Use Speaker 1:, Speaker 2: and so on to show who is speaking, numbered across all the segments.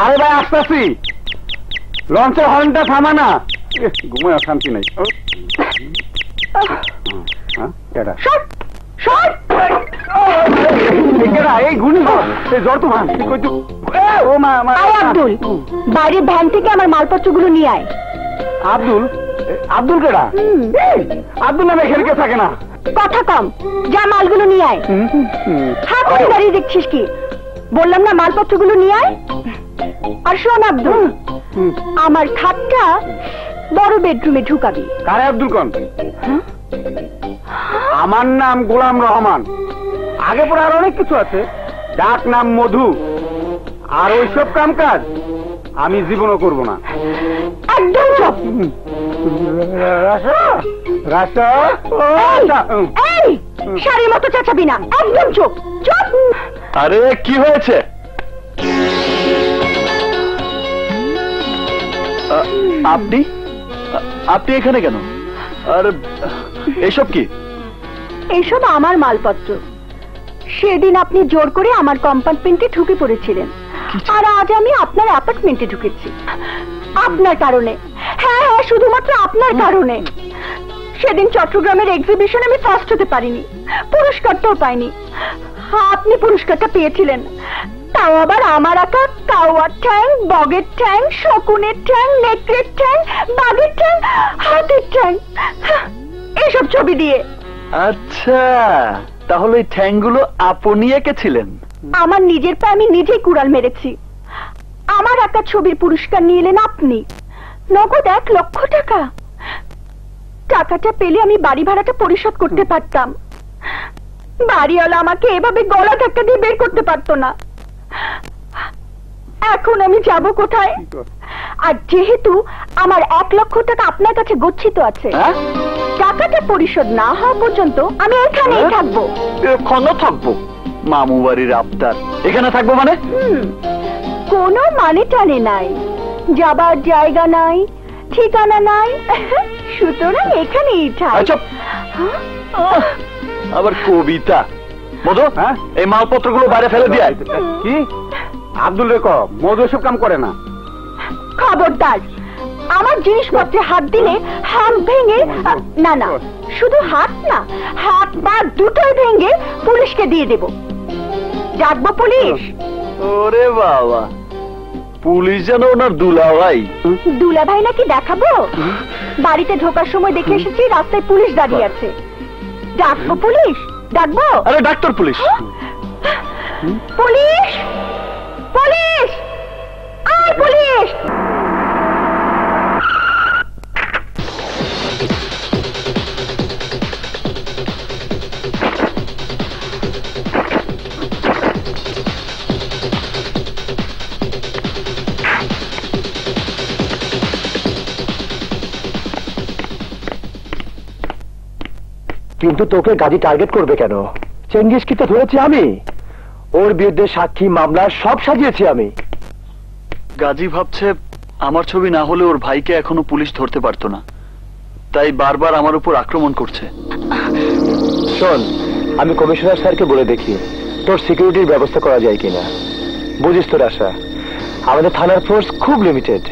Speaker 1: আরে ভাই আসতেছি, লঞ্চের হর্নটা থামা না, ঘুমায় শান্তি নাই।
Speaker 2: বাইরের ভ্যান থেকে আমার মালপত্রগুলো নিয়ে আয়।
Speaker 1: আব্দুল? আব্দুল কেডা? আব্দুল নামে এখানে কেউ থাকে না।
Speaker 2: কথা কম, যা মালগুলো নিয়ে আয়। হ্যাঁ করে দাঁড়িয়ে দেখছিস কি? বললাম না মালপত্রগুলো নিয়ে আয়। আর শোন আব্দুল, আমার খাটটা বড় বেডরুমে ঢুকাবি।
Speaker 1: কারে আব্দুল কোন? আমার নাম গোলাম রহমান, আগে পরে আর অনেক কিছু আছে, ডাক নাম মধু। আর ওইসব কাম কাজ আমি জীবনও করব না।
Speaker 2: একদম চুপ। শাড়ির মতো চেঁচাবি না, একদম চুপ চুপ।
Speaker 1: আরে কি হয়েছে?
Speaker 3: আপনি আপনি এখানে কেন? আর এসব কি?
Speaker 2: এসব আমার মালপত্র। সেদিন আপনি জোর করে আমার কম্পার্টমেন্টে ঢুকে পড়েছিলেন, আর আজ আমি আপনার অ্যাপার্টমেন্টে ঢুকেছি আপনার কারণে। হ্যাঁ হ্যাঁ, শুধুমাত্র আপনার কারণে। সেদিন চট্টগ্রামের এক্সিবিশনে আমি ফার্স্ট হতে পারিনি, পুরস্কারটাও পাইনি। আপনি পুরস্কারটা পেয়েছিলেন, তাও আবার আমার আঁকা কাওয়ার ঠ্যাং, বগের ঠ্যাং, শকুনের ঠ্যাং, নেকড়ের ঠ্যাং, বাঘের ঠ্যাং, হাতির ঠ্যাং, এইসব ছবি দিয়ে।
Speaker 3: আচ্ছা, তাহলে এই ঠ্যাংগুলো আপনি এঁকেছিলেন?
Speaker 2: আমার নিজের পায়ে আমি নিজেই কুড়াল মেরেছি। আমার আঁকা ছবির পুরস্কার নিয়ে এলেন আপনি, নগদ 1 লক্ষ টাকা। টাকাটা পেলে আমি বাড়ি ভাড়াটা পরিশোধ করতে পারতাম। বাড়িওয়ালা আমাকে এভাবে গলা ধাক্কা দিয়ে বের করতে পারতো না। এখন আমি যাব কোথায়? আর যেহেতু আমার 1 লক্ষ টাকা আপনার কাছে গচ্ছিত আছে, টাকাটা পরিশোধ না হওয়া পর্যন্ত আমি এখানেই থাকবো।
Speaker 3: এখানে থাকবো? মামু বাড়ির আবদার, এখানে থাকবো মানে?
Speaker 2: কোনো মানে টানে নাই, যাবার জায়গা নাই, ঠিকানা নাই, সুতরাং এখানেই থাক।
Speaker 3: আবার কবিতা? মধু, এই মালপত্রগুলো বাইরে ফেলে দিয়ে।
Speaker 1: কি? আব্দুল রে কও, মধু এসব কাম করে না।
Speaker 2: খবরদার, আমার জিনিসপত্রে হাত দিলে হাত ভেঙে, না না শুধু হাত না, হাত পা দুটোই ভেঙে পুলিশকে দিয়ে দেব। ডাকবো পুলিশ?
Speaker 3: ওরে বাবা, পুলিশ যেন ওনার দুলাভাই।
Speaker 2: দুলাভাই নাকি দেখাবো? বাড়িতে ঢোকার সময় দেখে এসেছি রাস্তায় পুলিশ দাঁড়িয়ে আছে। ডাকবো পুলিশ? ডাকবো?
Speaker 3: আরে ডাক্তার পুলিশ।
Speaker 2: পুলিশ পুলিশ আয় পুলিশ।
Speaker 4: কিন্তু তোকে গাজী টার্গেট করবে কেন? চেঙ্গিসকে তো ধরেছি আমি, ওর বিরুদ্ধে সাক্ষী মামলা সব সাজিয়েছি আমি।
Speaker 3: গাজী ভাবছে আমার ছবি না হলে ওর ভাইকে এখনো পুলিশ ধরতে পারতো না, তাই বারবার আমার উপর আক্রমণ করছে।
Speaker 4: শোন, আমি কমিশনার স্যারকে বলে দেখি তোর সিকিউরিটির ব্যবস্থা করা যায় কিনা। বুঝিস তোর আশা, আমাদের থানার ফোর্স খুব লিমিটেড।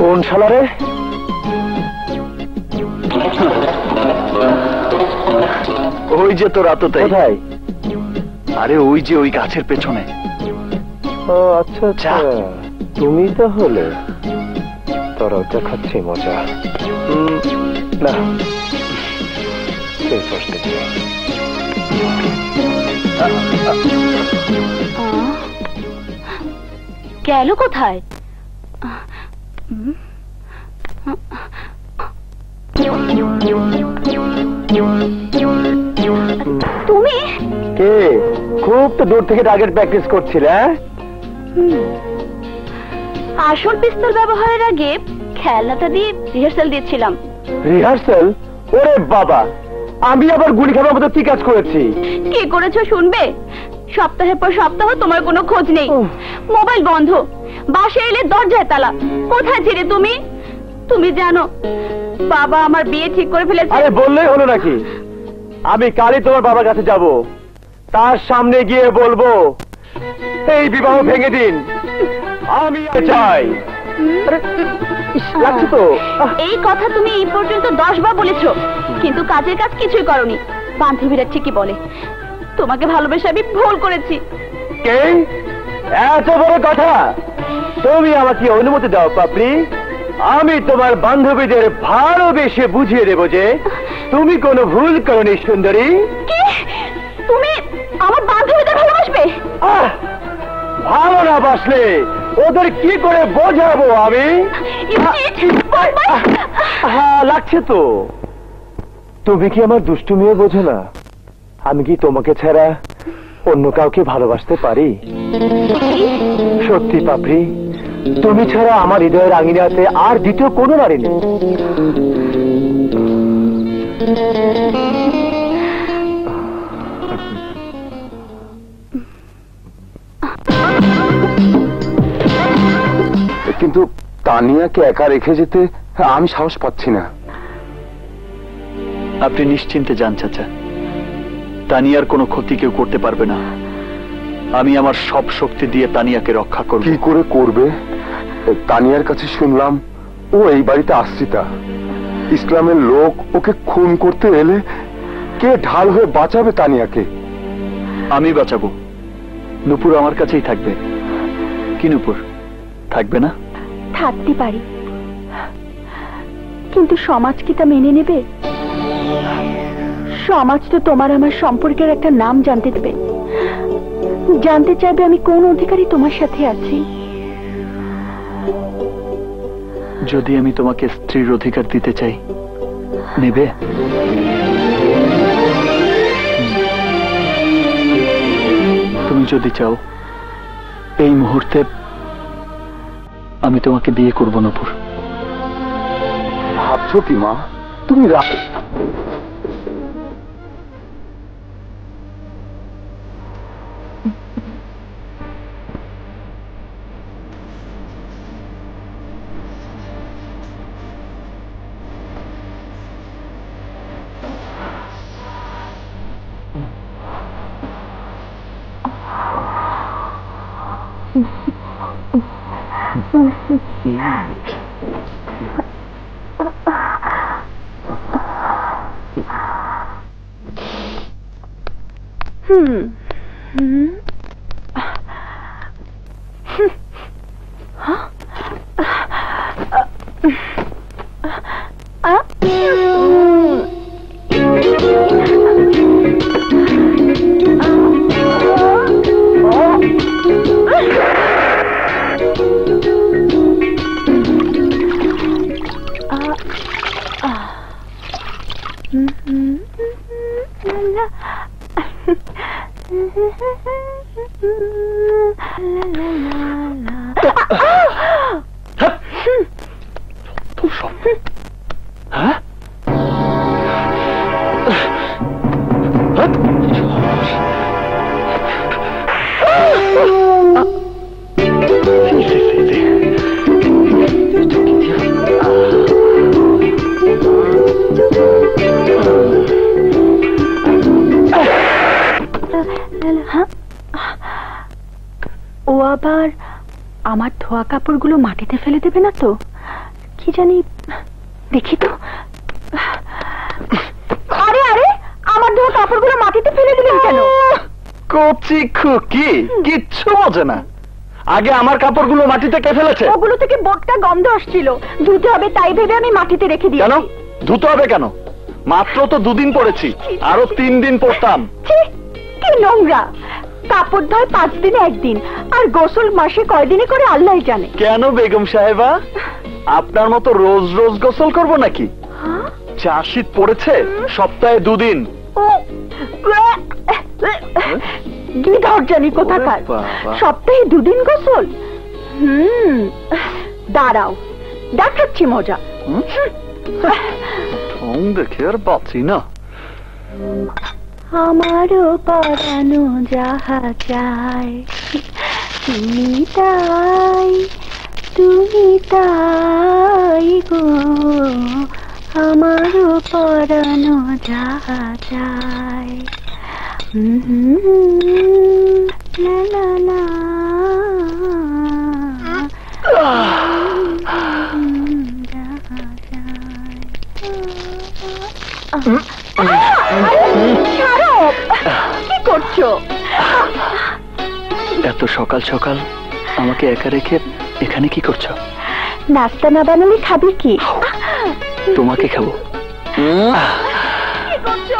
Speaker 4: কোন শালারে?
Speaker 3: ওই যে তোর আততায়ী।
Speaker 4: কোথায়?
Speaker 3: আরে ওই যে ওই গাছের পেছনে।
Speaker 4: ও আচ্ছা আচ্ছা, তুমি তাহলে। তোরাও দেখাচ্ছি মজা। না
Speaker 2: গেল কোথায়? তুমি
Speaker 4: কে? খুব তো দূর থেকে টার্গেট প্র্যাকটিস করছিলে।
Speaker 2: আসল পিস্তল ব্যবহারের আগে খেলনাটা দিয়ে রিহার্সাল দিয়েছিলাম।
Speaker 4: রিহার্সাল? ওরে বাবা, আমি আবার গুলি খাবার মতো কি কাজ করেছি?
Speaker 2: কি করেছো শুনবে? সপ্তাহের পর সপ্তাহ তোমার কোনো খোঁজ নেই, মোবাইল বন্ধ, বাসে এলে দরজায় তালা। কোথায় ছিলে তুমি? তুমি জানো বাবা আমার বিয়ে ঠিক করে ফেলেছে।
Speaker 4: আরে বললেই হলো নাকি? আমি কালই তোমার বাবার কাছে যাব, তার সামনে গিয়ে বলবো এই বিবাহ ভেঙে দিন, আমি চাই। লাগছে তো।
Speaker 2: এই কথা তুমি এই পর্যন্ত 10 বার বলেছো, কিন্তু কাজের কাজ কিছুই করনি। বান্ধবীরা ঠিকই বলে তোমাকে ভালোবেসে আমি ভুল করেছি।
Speaker 4: কে? এত বড় কথা? তুমি আমাকে অনুমতি দাও পাপড়ি, আমি তোমার বান্ধবীদের ভালোবেসে বুঝিয়ে দেবো যে তুমি কোনো ভুল করনি সুন্দরী।
Speaker 2: কি? তুমি আমার বান্ধবীদের ভালোবাসবে?
Speaker 4: ভালো না বাসলে ওদের কি করে বোঝাবো আমি? হ্যাঁ লাগছে তো। তুমি কি আমার দুষ্টু মেয়ে বোঝো না? আমি কি তোমাকে ছাড়া অন্য কাউকে ভালোবাসতে পারি? সত্যি পাপড়ি, তুমি ছাড়া আমার হৃদয়ের আঙিনাতে আর দ্বিতীয় কোনো নারী নেই।
Speaker 1: কিন্তু তানিয়াকে একা রেখে যেতে আমি সাহস পাচ্ছি না।
Speaker 3: আপনি নিশ্চিন্তে যান চাচা, তানিয়ার কোনো ক্ষতি কেউ করতে পারবে না। আমি আমার সব শক্তি দিয়ে তানিয়াকে রক্ষা করব।
Speaker 1: কি করে করবে? তানিয়ার কাছে শুনলাম ও এই বাড়িতে আশ্রিতা। ইসলামের লোক ওকে খুন করতে এলে কে ঢাল হয়ে বাঁচাবে তানিয়াকে?
Speaker 3: আমি বাঁচাবো। নুপুর আমার কাছেই থাকবে। কি নুপুর, থাকবে না?
Speaker 2: থাকতে পারি, কিন্তু সমাজ কি তা মেনে নেবে? সমাজ তো তোমার আমার সম্পর্কের একটা নাম জানতে দেবে, জানতে চাইবে আমি কোন অধিকারী তোমার সাথে আছি।
Speaker 3: যদি আমি তোমাকে স্ত্রীর অধিকার দিতে চাই, নেবে? তুমি যদি চাও এই মুহূর্তে আমি তোমাকে বিয়ে করব নুপুর।
Speaker 1: ভাবছো কি মা তুমি?
Speaker 2: ও আবার আমার ধোয়া কাপড়গুলো মাটিতে ফেলে দেবে না তো? কি জানি, দেখি তো। আরে আরে, আমার ধোয়া কাপড়গুলো মাটিতে ফেলে দিলেন কেন?
Speaker 3: কচি খুকি, কিচ্ছু বোঝে না। আগে আমার কাপড়গুলো মাটিতে কে ফেলেছে?
Speaker 2: ওগুলো থেকে বোটকা গন্ধ আসছিল, ধুতে হবে তাই ভেবে আমি মাটিতে রেখে দিয়েছি।
Speaker 3: কেন ধুতে হবে কেন? মাত্র তো 2 দিন পরেছি, আরো 3 দিন পরতাম।
Speaker 2: ছি, কি নোংরা! কাপড় ধয় 5 দিনে 1 দিন, আর গোসল মাসে কয়দিনে করে আল্লাহই জানে।
Speaker 3: কেন বেগম সাহেবা, আপনার মতো রোজ রোজ গোসল করব নাকি? যা শীত পড়েছে, সপ্তাহে 2 দিন।
Speaker 2: কি ধরজানি কোথাকার! সপ্তাহে 2 দিন গোসল? দাঁড়াও, দেখাচ্ছি মজা।
Speaker 3: ঠং দেখে আর বাঁচি না।
Speaker 2: আমারও পরানো যাহা চায়, তুমি তাই গো আমারও পরানো যা যায় লা লা লা কি করছো?
Speaker 3: এত সকাল সকাল আমাকে একা রেখে এখানে কি করছো?
Speaker 2: নাস্তা না বানালে খাবে কি?
Speaker 3: তোমাকে খাবো।
Speaker 2: কি করছো?